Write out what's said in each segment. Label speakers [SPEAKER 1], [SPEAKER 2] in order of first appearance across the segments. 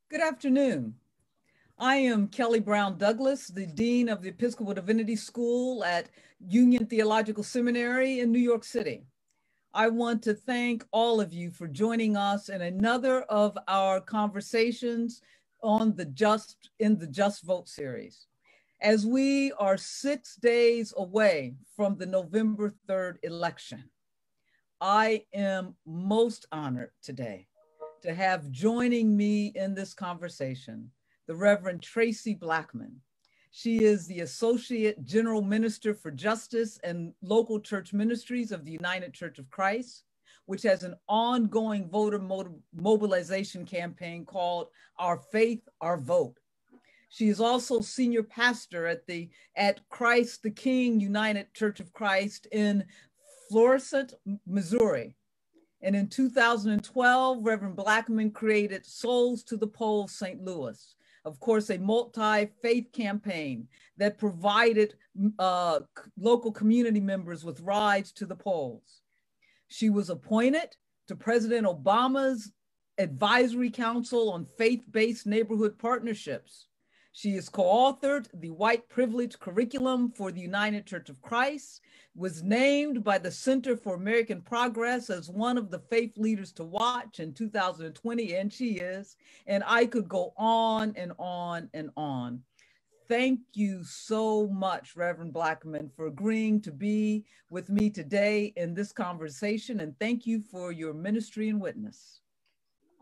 [SPEAKER 1] Good afternoon. I am Kelly Brown Douglas, the Dean of the Episcopal Divinity School at Union Theological Seminary in New York City. I want to thank all of you for joining us in another of our conversations on the Just Vote series. As we are 6 days away from the November 3rd election, I am most honored today to have joining me in this conversation the Reverend Traci Blackmon. She is the Associate General Minister for Justice and Local Church Ministries of the United Church of Christ, which has an ongoing voter mobilization campaign called Our Faith, Our Vote. She is also senior pastor at Christ the King United Church of Christ in Florissant, Missouri. And in 2012, Reverend Blackmon created Souls to the Polls St. Louis, of course, a multi-faith campaign that provided local community members with rides to the polls. She was appointed to President Obama's Advisory Council on Faith-Based Neighborhood Partnerships. She has co-authored the White Privilege Curriculum for the United Church of Christ, was named by the Center for American Progress as one of the faith leaders to watch in 2020, and she is, and I could go on and on and on. Thank you so much, Reverend Blackmon, for agreeing to be with me today in this conversation, and thank you for your ministry and witness.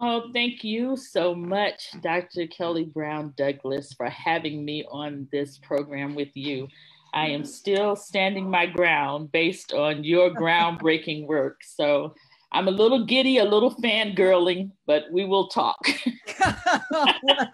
[SPEAKER 2] Oh, thank you so much, Dr. Kelly Brown Douglas, for having me on this program with you. I am still standing my ground based on your groundbreaking work. So I'm a little giddy, a little fangirling, but we will talk.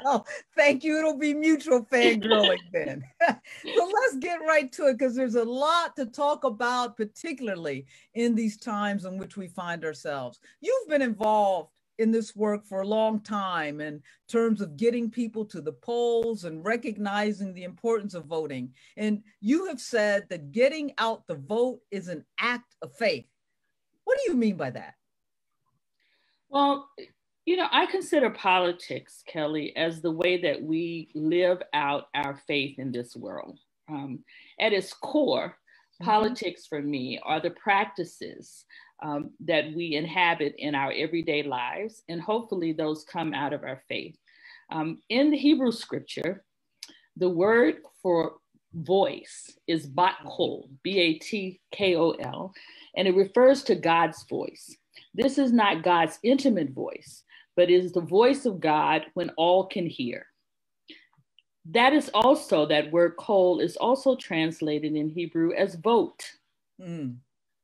[SPEAKER 1] Well, thank you. It'll be mutual fangirling then. So let's get right to it because there's a lot to talk about, particularly in these times in which we find ourselves. You've been involved in this work for a long time in terms of getting people to the polls and recognizing the importance of voting. And you have said that getting out the vote is an act of faith. What do you mean by that?
[SPEAKER 2] Well, I consider politics, Kelly, as the way that we live out our faith in this world. At its core, politics for me are the practices that we inhabit in our everyday lives, and hopefully those come out of our faith. In the Hebrew scripture, the word for voice is batkol, B-A-T-K-O-L, and it refers to God's voice. This is not God's intimate voice, but is the voice of God when all can hear. That word kol is also translated in Hebrew as vote.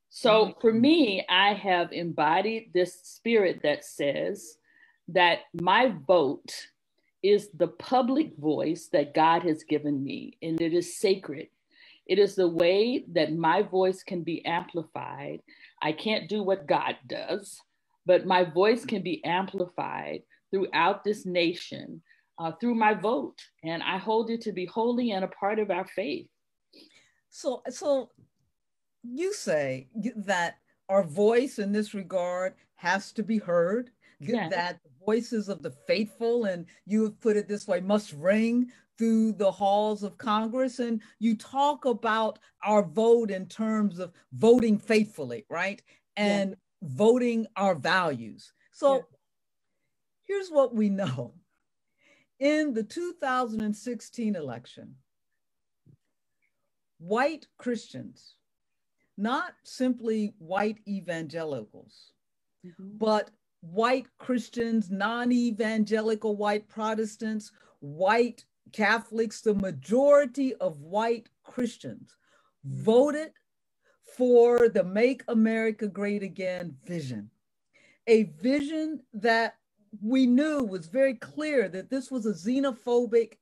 [SPEAKER 2] So for me, I have embodied this spirit that says that my vote is the public voice that God has given me, and it is sacred. It is the way that my voice can be amplified. I can't do what God does, but my voice can be amplified throughout this nation through my vote. And I hold it to be holy and a part of our faith.
[SPEAKER 1] So you say that our voice in this regard has to be heard, that the voices of the faithful, and you have put it this way, must ring through the halls of Congress. And you talk about our vote in terms of voting faithfully, right? And voting our values. So here's what we know. In the 2016 election, white Christians, not simply white evangelicals, but white Christians, non-evangelical white Protestants, white Catholics, the majority of white Christians voted for the Make America Great Again vision, a vision that we knew was very clear that this was a xenophobic,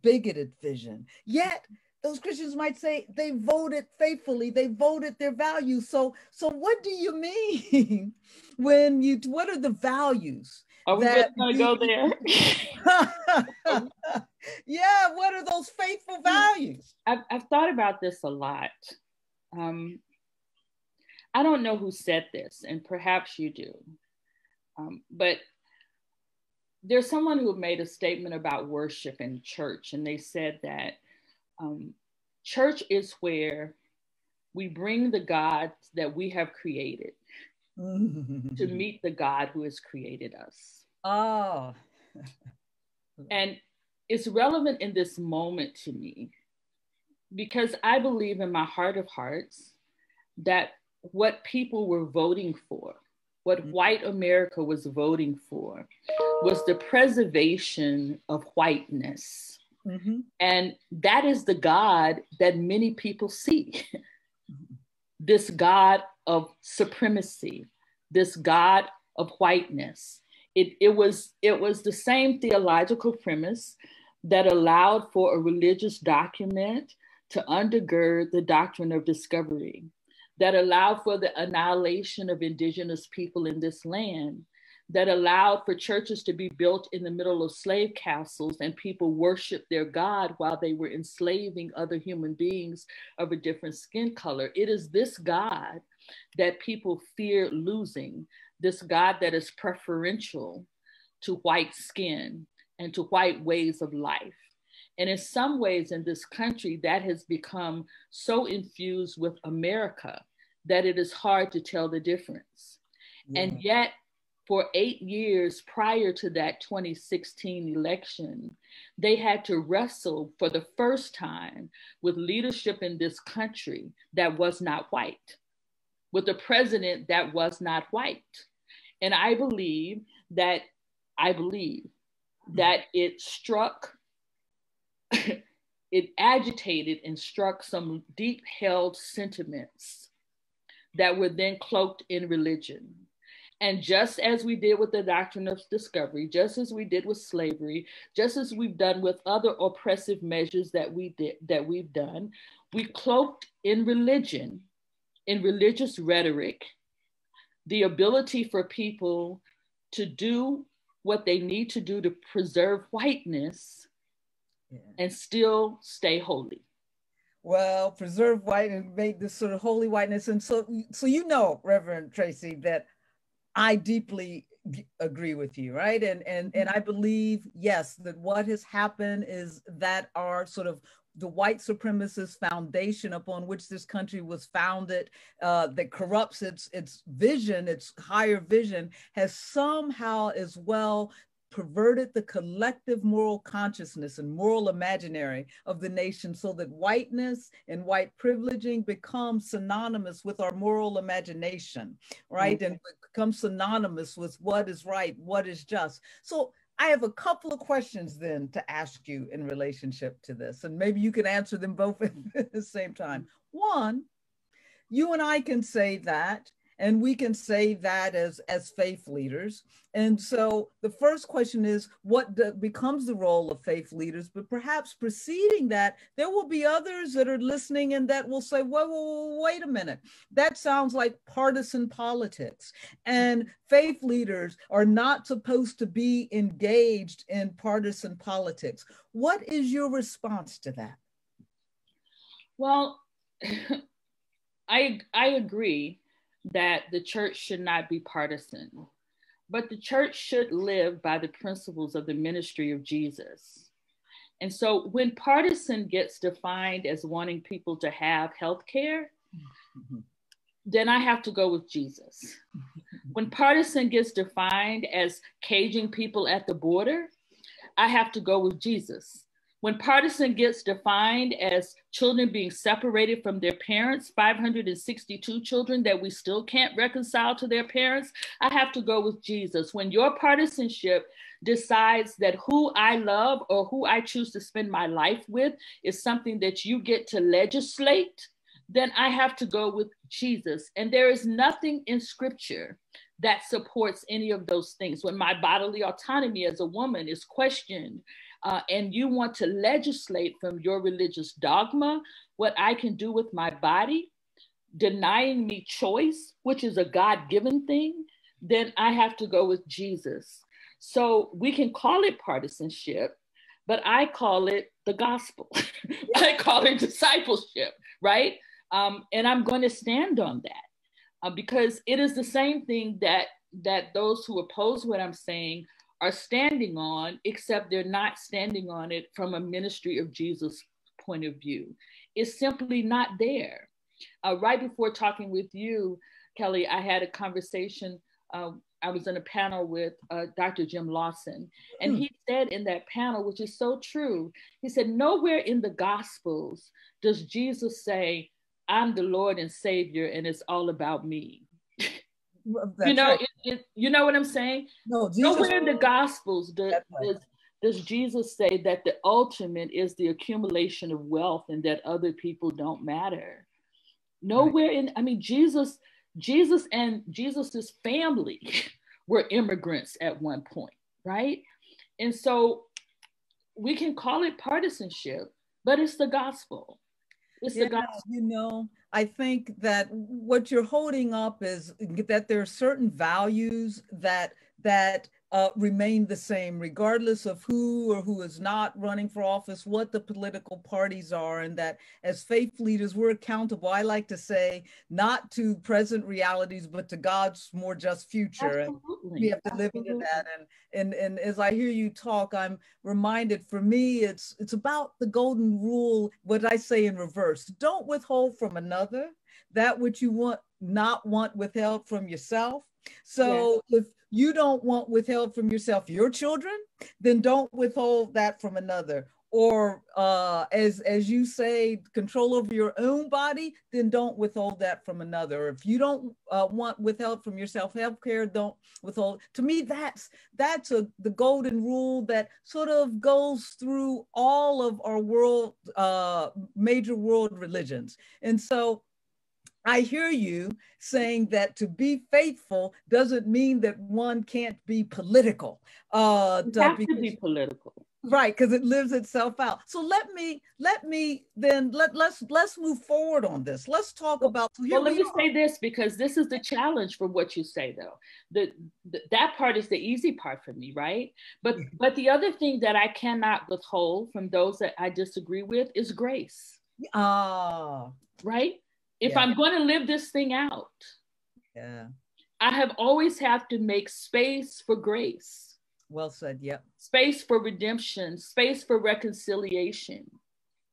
[SPEAKER 1] bigoted vision. Yet those Christians might say they voted faithfully, they voted their values. So what do you mean what are the values?
[SPEAKER 2] Are we really going to go there?
[SPEAKER 1] Yeah, what are those faithful values?
[SPEAKER 2] I've thought about this a lot. I don't know who said this, and perhaps you do, but there's someone who made a statement about worship in church, and they said that church is where we bring the gods that we have created to meet the God who has created us.
[SPEAKER 1] Oh.
[SPEAKER 2] And it's relevant in this moment to me because I believe in my heart of hearts that what people were voting for, what white America was voting for, was the preservation of whiteness. Mm-hmm. And that is the God that many people see. This God of supremacy, this God of whiteness. It was the same theological premise that allowed for a religious document to undergird the doctrine of discovery, that allowed for the annihilation of indigenous people in this land, that allowed for churches to be built in the middle of slave castles and people worshiped their God while they were enslaving other human beings of a different skin color. It is this God that people fear losing, this God that is preferential to white skin and to white ways of life. And in some ways in this country, that has become so infused with America that it is hard to tell the difference. Yeah. And yet, for 8 years prior to that 2016 election, they had to wrestle for the first time with leadership in this country that was not white, with a president that was not white. And I believe that it struck, it agitated and struck some deep held sentiments that were then cloaked in religion. And just as we did with the doctrine of discovery, just as we did with slavery, just as we've done with other oppressive measures that we've done, we cloaked in religion, in religious rhetoric, the ability for people to do what they need to do to preserve whiteness and still stay holy.
[SPEAKER 1] Well, preserve white and make this sort of holy whiteness. And so Reverend Traci, that I deeply agree with you, right? And I believe, yes, that what has happened is that our sort of the white supremacist foundation upon which this country was founded, that corrupts its vision, its higher vision, has somehow as well perverted the collective moral consciousness and moral imaginary of the nation, so that whiteness and white privileging become synonymous with our moral imagination, right? Mm-hmm. And become synonymous with what is right, what is just. So I have a couple of questions then to ask you in relationship to this, and maybe you can answer them both at the same time. One, you and I can say that, and we can say that as faith leaders. And so the first question is, what becomes the role of faith leaders? But perhaps preceding that, there will be others that are listening and that will say, well, wait a minute. That sounds like partisan politics. And faith leaders are not supposed to be engaged in partisan politics. What is your response to that?
[SPEAKER 2] Well, I agree that the church should not be partisan, but the church should live by the principles of the ministry of Jesus. And so when partisan gets defined as wanting people to have health care, then I have to go with Jesus. When partisan gets defined as caging people at the border, I have to go with Jesus. When partisan gets defined as children being separated from their parents, 562 children that we still can't reconcile to their parents, I have to go with Jesus. When your partisanship decides that who I love or who I choose to spend my life with is something that you get to legislate, then I have to go with Jesus. And there is nothing in scripture that supports any of those things. When my bodily autonomy as a woman is questioned, and you want to legislate from your religious dogma what I can do with my body, denying me choice, which is a God-given thing, then I have to go with Jesus. So we can call it partisanship, but I call it the gospel. I call it discipleship, right? And I'm going to stand on that because it is the same thing that those who oppose what I'm saying are standing on, except they're not standing on it from a ministry of Jesus point of view. It's simply not there. Right before talking with you, Kelly, I had a conversation. I was in a panel with Dr. Jim Lawson, and he said in that panel, which is so true, he said, nowhere in the Gospels does Jesus say, I'm the Lord and Savior, and it's all about me. You know, right. You know what I'm saying? No, Jesus, nowhere in the Gospels does Jesus say that the ultimate is the accumulation of wealth and that other people don't matter. Nowhere in, I mean, Jesus and Jesus's family were immigrants at one point, right? And so we can call it partisanship, but it's the gospel. It's the gospel.
[SPEAKER 1] You know, I think that what you're holding up is that there are certain values that remain the same, regardless of who or who is not running for office, what the political parties are, and that as faith leaders, we're accountable, I like to say, not to present realities, but to God's more just future.
[SPEAKER 2] Absolutely.
[SPEAKER 1] And we have to live into that. And as I hear you talk, I'm reminded, for me, it's about the golden rule, what I say in reverse: don't withhold from another that which you not want withheld from yourself. So if you don't want withheld from yourself your children, then don't withhold that from another. Or as you say, control over your own body, then don't withhold that from another. Or if you don't want withheld from yourself healthcare, don't withhold. To me, that's the golden rule that sort of goes through all of our world, major world religions. And so I hear you saying that to be faithful doesn't mean that one can't be political.
[SPEAKER 2] You have to be political.
[SPEAKER 1] Right, because it lives itself out. So let's move forward on this. Let's talk about.
[SPEAKER 2] Well, let me say this, because this is the challenge for what you say, though. That part is the easy part for me, right? But the other thing that I cannot withhold from those that I disagree with is grace. Right? If I'm going to live this thing out, I have always have to make space for grace.
[SPEAKER 1] Well said. Yep.
[SPEAKER 2] Space for redemption, space for reconciliation.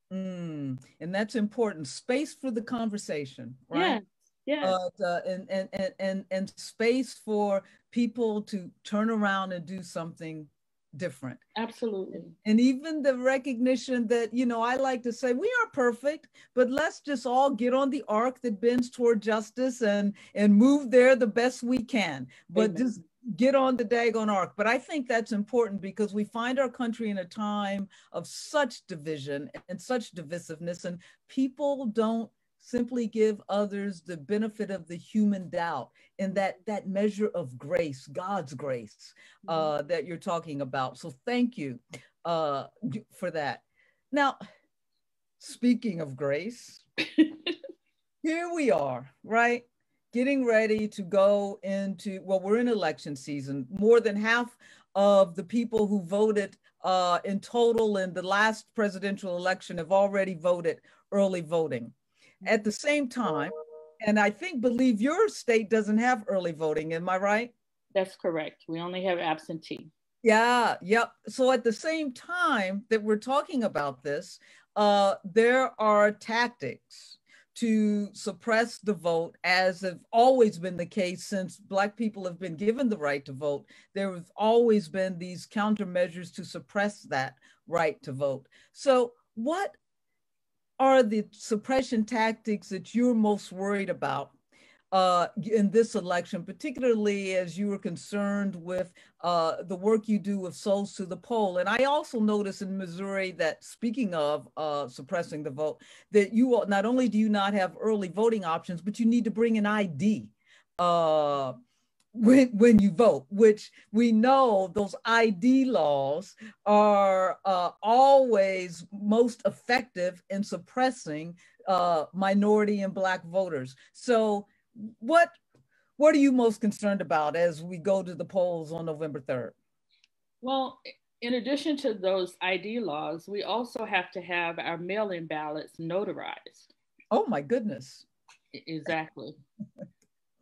[SPEAKER 1] And that's important. Space for the conversation, right?
[SPEAKER 2] Yeah.
[SPEAKER 1] And space for people to turn around and do something different.
[SPEAKER 2] Absolutely.
[SPEAKER 1] And even the recognition that, you know, I like to say we aren't perfect, but let's just all get on the arc that bends toward justice and move there the best we can. But Amen. Just get on the daggone arc. But I think that's important because we find our country in a time of such division and such divisiveness, and people don't simply give others the benefit of the human doubt and that measure of grace, God's grace that you're talking about. So thank you for that. Now, speaking of grace, here we are, right? Getting ready to go into, well, we're in election season. More than half of the people who voted in total in the last presidential election have already voted early voting. At the same time, and I believe your state doesn't have early voting, am I right?
[SPEAKER 2] That's correct. We only have absentee.
[SPEAKER 1] Yeah, yep. So at the same time that we're talking about this, there are tactics to suppress the vote, as have always been the case since Black people have been given the right to vote. There have always been these countermeasures to suppress that right to vote. So what are the suppression tactics that you're most worried about in this election, particularly as you were concerned with the work you do with Souls to the Poll? And I also noticed in Missouri that, speaking of suppressing the vote, that you not only do you not have early voting options, but you need to bring an ID when you vote, which we know those ID laws are always most effective in suppressing minority and Black voters. So what are you most concerned about as we go to the polls on November 3rd?
[SPEAKER 2] Well, in addition to those ID laws, we also have to have our mail-in ballots notarized.
[SPEAKER 1] Oh my goodness.
[SPEAKER 2] Exactly.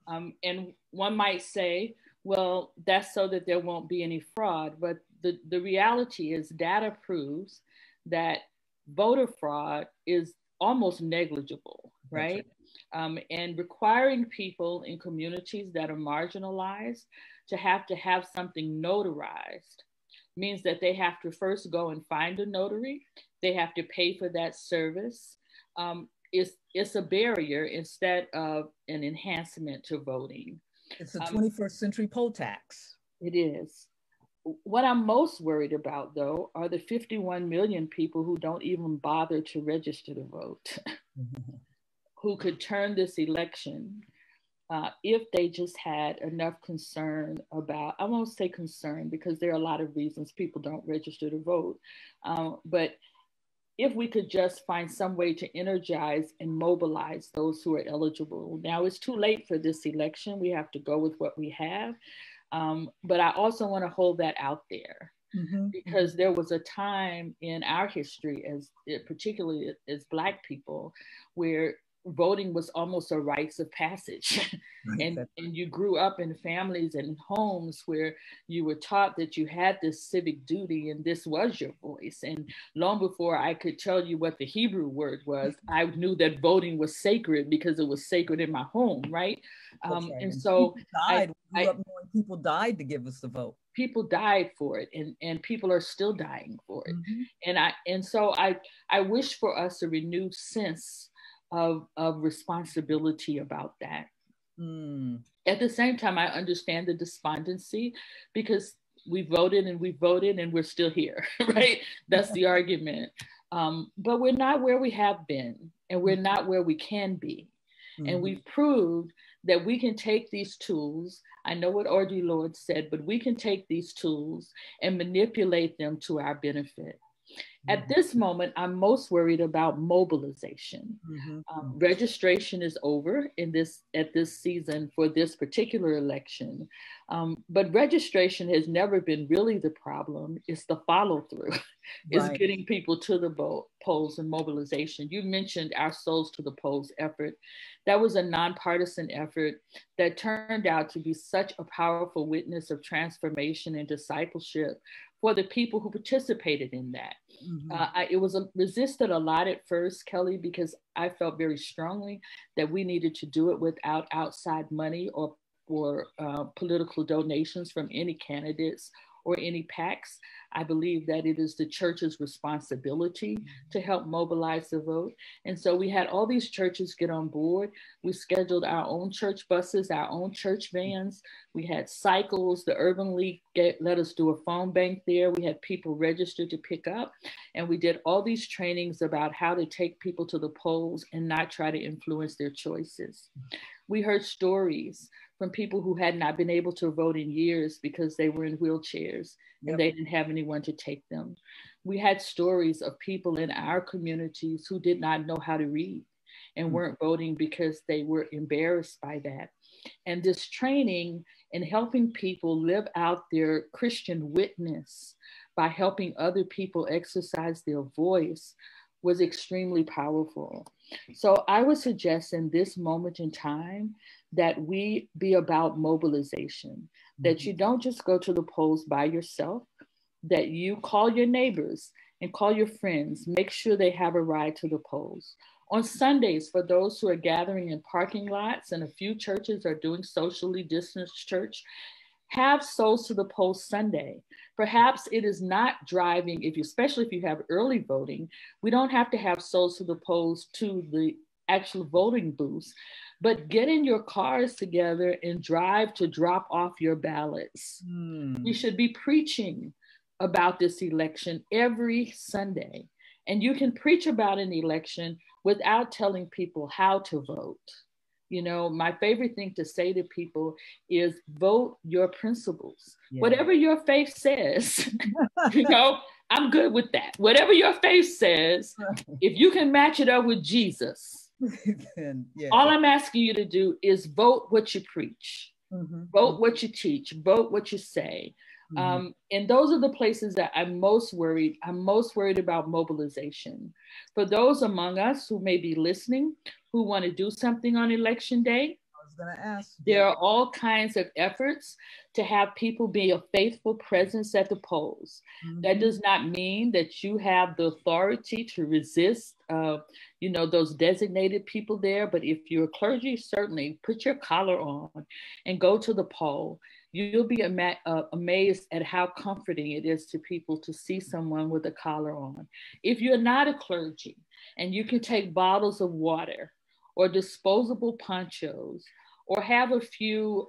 [SPEAKER 2] And one might say, Well, that's so that there won't be any fraud. But the reality is data proves that voter fraud is almost negligible, right? And requiring people in communities that are marginalized to have something notarized means that they have to first go and find a notary. They have to pay for that service. It's a barrier instead of an enhancement to voting.
[SPEAKER 1] It's a 21st century poll tax.
[SPEAKER 2] It is. What I'm most worried about, though, are the 51 million people who don't even bother to register to vote, who could turn this election if they just had enough concern about, I won't say concern because there are a lot of reasons people don't register to vote, but if we could just find some way to energize and mobilize those who are eligible. Now it's too late for this election. We have to go with what we have. But I also want to hold that out there because there was a time in our history, particularly as Black people, where voting was almost a rites of passage. and you grew up in families and homes where you were taught that you had this civic duty and this was your voice. And long before I could tell you what the Hebrew word was, I knew that voting was sacred because it was sacred in my home, right? And so
[SPEAKER 1] people died to give us the vote.
[SPEAKER 2] People died for it, and people are still dying for it. And so I wish for us a renewed sense of responsibility about that. At the same time, I understand the despondency because we voted and we're still here, right? That's the argument. But we're not where we have been, and we're not where we can be. And we've proved that we can take these tools. I know what Audre Lorde said, but we can take these tools and manipulate them to our benefit. At this moment, I'm most worried about mobilization. Registration is over at this season for this particular election. But registration has never been really the problem. It's the follow through. It's getting people to the polls and mobilization. You mentioned our Souls to the Polls effort. That was a nonpartisan effort that turned out to be such a powerful witness of transformation and discipleship for the people who participated in that. It was resisted a lot at first, Kelly, because I felt very strongly that we needed to do it without outside money or political donations from any candidates or any PACs. I believe that it is the church's responsibility to help mobilize the vote. And so we had all these churches get on board. We scheduled our own church buses, our own church vans. We had cycles. The Urban League let us do a phone bank there. We had people registered to pick up. And we did all these trainings about how to take people to the polls and not try to influence their choices. We heard stories from people who had not been able to vote in years because they were in wheelchairs and they didn't have anyone to take them. We had stories of people in our communities who did not know how to read and weren't voting because they were embarrassed by that. And this training and helping people live out their Christian witness by helping other people exercise their voice was extremely powerful. So I would suggest in this moment in time that we be about mobilization, that you don't just go to the polls by yourself, that you call your neighbors and call your friends, make sure they have a ride to the polls. On Sundays, for those who are gathering in parking lots, and a few churches are doing socially distanced church, have Souls to the Polls Sunday. Perhaps it is not driving, especially if you have early voting, we don't have to have Souls to the Polls to the actual voting booths, but get in your cars together and drive to drop off your ballots. We should be preaching about this election every Sunday. And you can preach about an election without telling people how to vote. You know, my favorite thing to say to people is vote your principles. Whatever your faith says, you know, I'm good with that. Whatever your faith says, if you can match it up with Jesus, all I'm asking you to do is vote what you preach, vote what you teach, vote what you say. And those are the places that I'm most worried. I'm most worried about mobilization. For those among us who may be listening, who want to do something on election day,
[SPEAKER 1] was going to ask.
[SPEAKER 2] There are all kinds of efforts to have people be a faithful presence at the polls. That does not mean that you have the authority to resist, those designated people there. But if you're clergy, certainly put your collar on and go to the poll. You'll be amazed at how comforting it is to people to see someone with a collar on. If you're not a clergy and you can take bottles of water or disposable ponchos, or have a few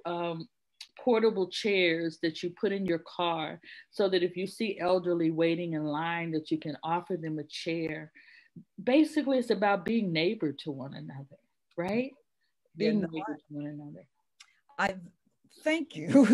[SPEAKER 2] portable chairs that you put in your car so that if you see elderly waiting in line that you can offer them a chair. Basically, it's about being neighbor to one another, right? Being neighbor to one another.
[SPEAKER 1] I thank you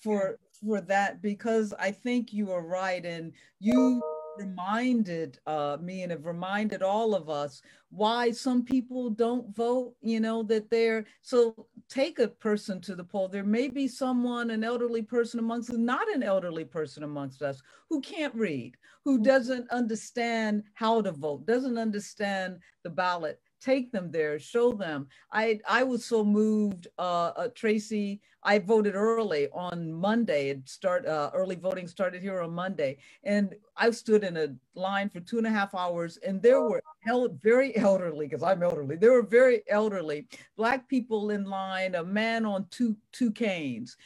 [SPEAKER 1] for that, because I think you are right, and you reminded me and have reminded all of us why some people don't vote, that they're, so take a person to the poll. There may be someone, an elderly person amongst us, not an elderly person amongst us, who can't read, who doesn't understand how to vote, doesn't understand the ballot. Take them there, show them. I was so moved, Traci. I voted early on Monday. Early voting started here on Monday, and I stood in a line for 2.5 hours, and there were very elderly, because I'm elderly. There were very elderly Black people in line, a man on two canes,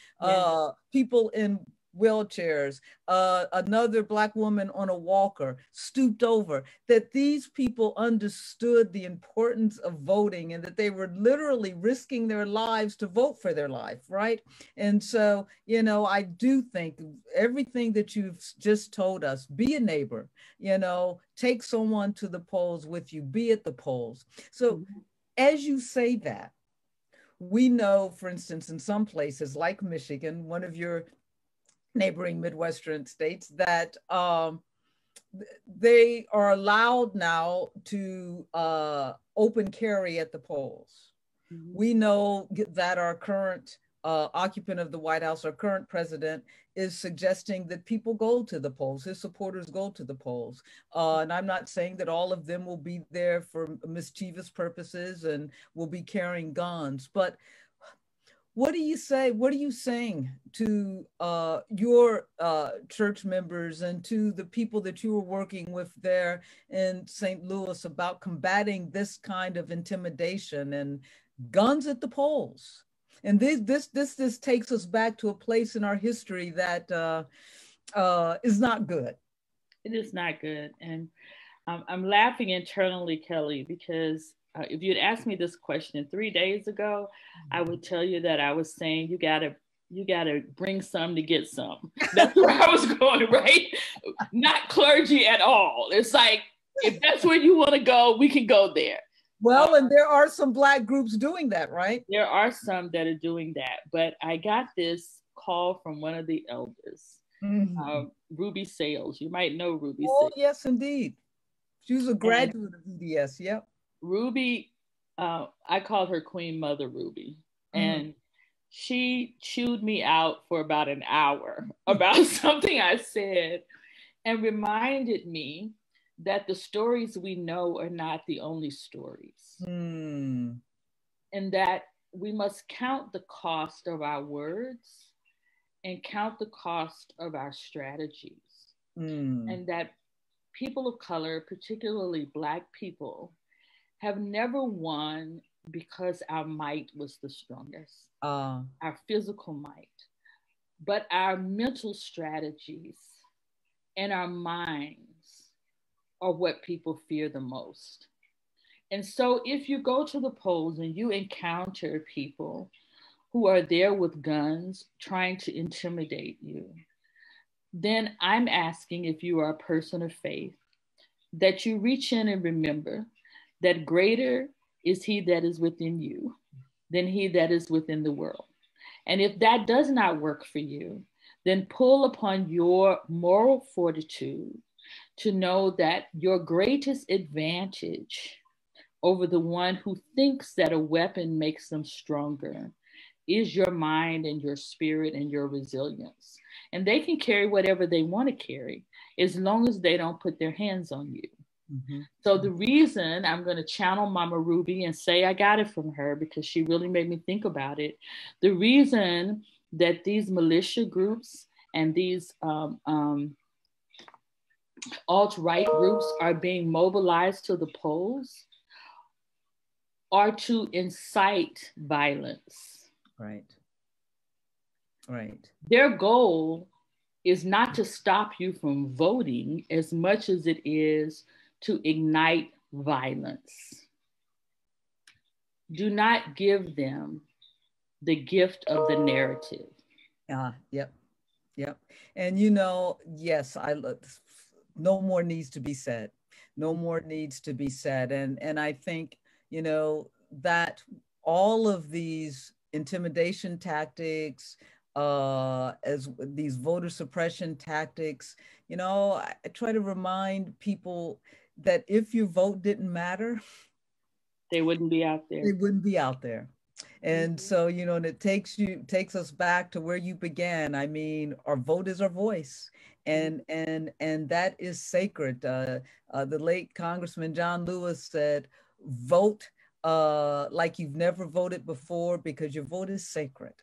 [SPEAKER 1] people in wheelchairs, another Black woman on a walker, stooped over, that these people understood the importance of voting and that they were literally risking their lives to vote for their life, right? And so, I do think everything that you've just told us, be a neighbor, take someone to the polls with you, be at the polls. So as you say that, we know, for instance, in some places like Michigan, one of your neighboring Midwestern states, that they are allowed now to open carry at the polls. We know that our current occupant of the White House, our current president, is suggesting that people go to the polls, his supporters go to the polls. And I'm not saying that all of them will be there for mischievous purposes and will be carrying guns, but what do you say? What are you saying to your church members and to the people that you were working with there in St. Louis about combating this kind of intimidation and guns at the polls? And this takes us back to a place in our history that is not good.
[SPEAKER 2] It is not good, and I'm laughing internally, Kelly, because if you'd asked me this question 3 days ago, I would tell you that I was saying you gotta bring some to get some. That's where I was going, right? Not clergy at all. It's like, if that's where you want to go, we can go there.
[SPEAKER 1] Well, and there are some Black groups doing that, right?
[SPEAKER 2] There are some that are doing that, but I got this call from one of the elders, Ruby Sales. You might know Ruby.
[SPEAKER 1] Oh, Sales. Yes, indeed. She was a graduate of EDS. Yep.
[SPEAKER 2] Ruby, I called her Queen Mother Ruby, and she chewed me out for about an hour about something I said, and reminded me that the stories we know are not the only stories, and that we must count the cost of our words and count the cost of our strategies, and that people of color, particularly Black people, have never won because our might was the strongest, our physical might, but our mental strategies and our minds are what people fear the most. And so if you go to the polls and you encounter people who are there with guns trying to intimidate you, then I'm asking, if you are a person of faith, that you reach in and remember that greater is he that is within you than he that is within the world. And if that does not work for you, then pull upon your moral fortitude to know that your greatest advantage over the one who thinks that a weapon makes them stronger is your mind and your spirit and your resilience. And they can carry whatever they want to carry as long as they don't put their hands on you.
[SPEAKER 1] Mm-hmm.
[SPEAKER 2] So the reason, I'm going to channel Mama Ruby and say I got it from her because she really made me think about it. The reason that these militia groups and these alt-right groups are being mobilized to the polls are to incite violence.
[SPEAKER 1] Right. Right.
[SPEAKER 2] Their goal is not to stop you from voting as much as it is to ignite violence. Do not give them the gift of the narrative.
[SPEAKER 1] Yep. Yep. And you know, yes, no more needs to be said. No more needs to be said. And I think, you know, that all of these intimidation tactics, as these voter suppression tactics, you know, I try to remind people that if your vote didn't matter,
[SPEAKER 2] they wouldn't be out there.
[SPEAKER 1] they wouldn't be out there. And so, you know, and it takes us back to where you began. I mean, our vote is our voice, and that is sacred. The late Congressman John Lewis said, "Vote like you've never voted before, because your vote is sacred."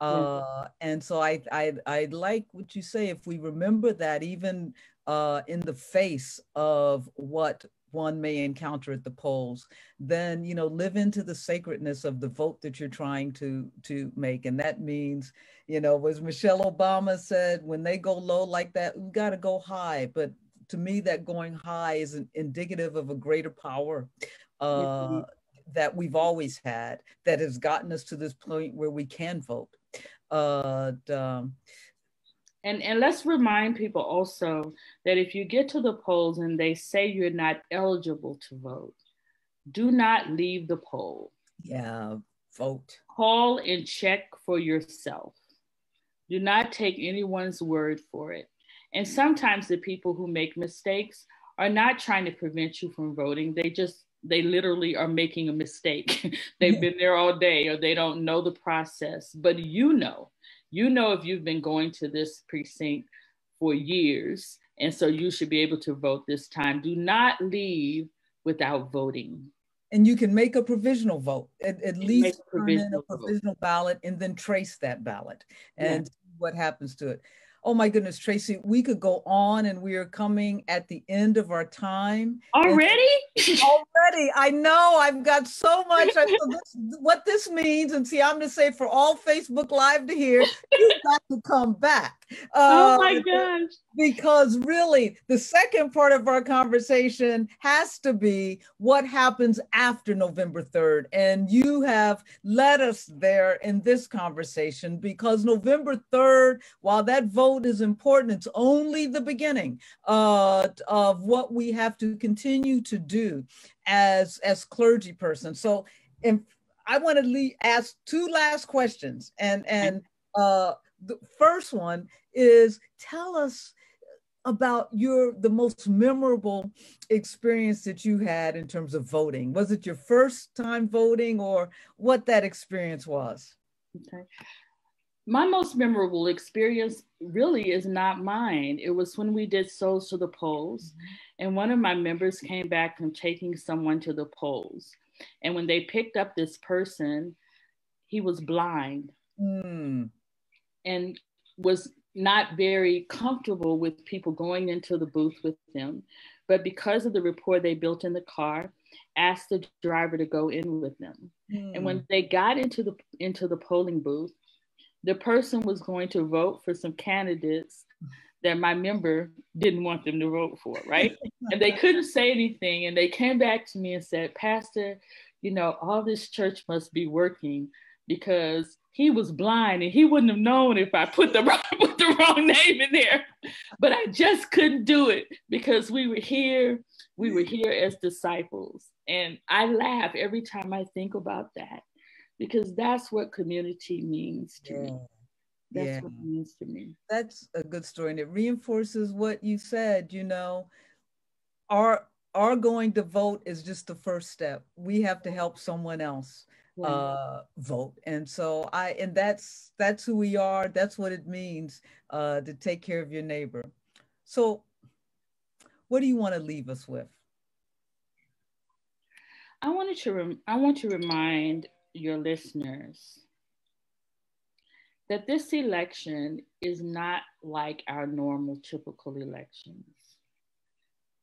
[SPEAKER 1] And so I like what you say. If we remember that, even in the face of what one may encounter at the polls, then, you know, live into the sacredness of the vote that you're trying to make. And that means, you know, as Michelle Obama said, when they go low like that, we got to go high. But to me, that going high is indicative of a greater power that we've always had, that has gotten us to this point where we can vote.
[SPEAKER 2] And let's remind people also that if you get to the polls and they say you're not eligible to vote, do not leave the poll.
[SPEAKER 1] Yeah, vote.
[SPEAKER 2] Call and check for yourself. Do not take anyone's word for it. And sometimes the people who make mistakes are not trying to prevent you from voting. They literally are making a mistake. They've been there all day, or they don't know the process. But you know if you've been going to this precinct for years, and so you should be able to vote this time. Do not leave without voting.
[SPEAKER 1] And you can make a provisional vote, at least turn in a provisional
[SPEAKER 2] vote.
[SPEAKER 1] ballot, and then trace that ballot and see what happens to it. Oh my goodness, Traci, we could go on, and we are coming at the end of our time.
[SPEAKER 2] Already?
[SPEAKER 1] Already, I know, I've got so much. So what this means, and see, I'm going to say for all Facebook Live to hear, you've got to come back.
[SPEAKER 2] Oh my gosh.
[SPEAKER 1] Because really, the second part of our conversation has to be what happens after November 3rd. And you have led us there in this conversation, because November 3rd, while that vote is important, it's only the beginning of what we have to continue to do as clergy persons. So I want to ask two last questions. And the first one is, tell us about the most memorable experience that you had in terms of voting. Was it your first time voting, or what that experience was?
[SPEAKER 2] Okay. My most memorable experience really is not mine. It was when we did Souls to the Polls, and one of my members came back from taking someone to the polls. And when they picked up this person, he was blind and was not very comfortable with people going into the booth with them. But because of the rapport they built in the car, asked the driver to go in with them. And when they got into the polling booth, the person was going to vote for some candidates that my member didn't want them to vote for, right? And they couldn't say anything. And they came back to me and said, "Pastor, you know, all this church must be working, because he was blind and he wouldn't have known if I put the wrong name in there." But I just couldn't do it, because we were here as disciples. And I laugh every time I think about that, because that's what community means to me. That's what it means to me.
[SPEAKER 1] That's a good story. And it reinforces what you said. You know, our going to vote is just the first step. We have to help someone else vote. And so that's who we are. That's what it means to take care of your neighbor. So what do you want to leave us with?
[SPEAKER 2] I want to remind your listeners that this election is not like our normal, typical elections.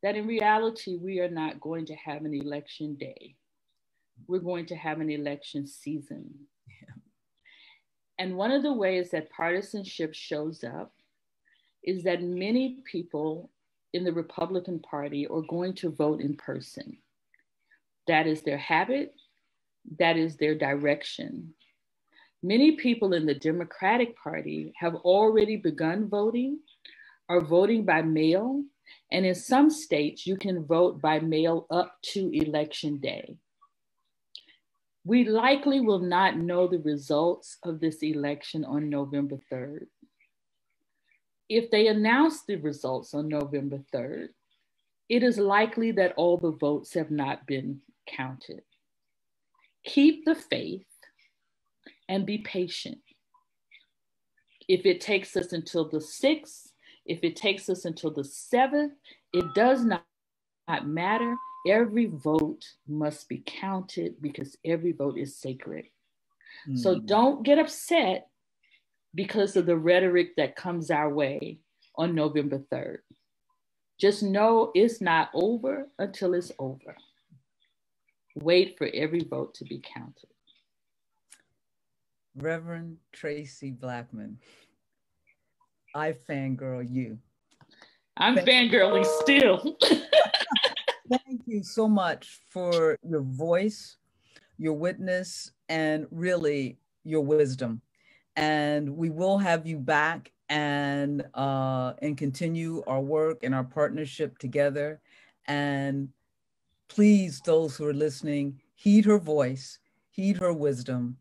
[SPEAKER 2] That in reality, we are not going to have an election day. We're going to have an election season. Yeah. And one of the ways that partisanship shows up is that many people in the Republican Party are going to vote in person. That is their habit. That is their direction. Many people in the Democratic Party have already begun voting, are voting by mail, and in some states, you can vote by mail up to Election Day. We likely will not know the results of this election on November 3rd. If they announce the results on November 3rd, it is likely that all the votes have not been counted. Keep the faith and be patient. If it takes us until the 6th, if it takes us until the 7th, it does not matter. Every vote must be counted because every vote is sacred. So don't get upset because of the rhetoric that comes our way on November 3rd. Just know it's not over until it's over. Wait for every vote to be counted.
[SPEAKER 1] Reverend Traci Blackmon, I fangirl you.
[SPEAKER 2] I'm fangirling still.
[SPEAKER 1] Thank you so much for your voice, your witness, and really your wisdom. And we will have you back and continue our work and our partnership together. And please, those who are listening, heed her voice, heed her wisdom,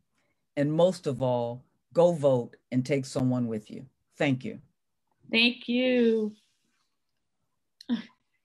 [SPEAKER 1] and most of all, go vote and take someone with you. Thank you.
[SPEAKER 2] Thank you.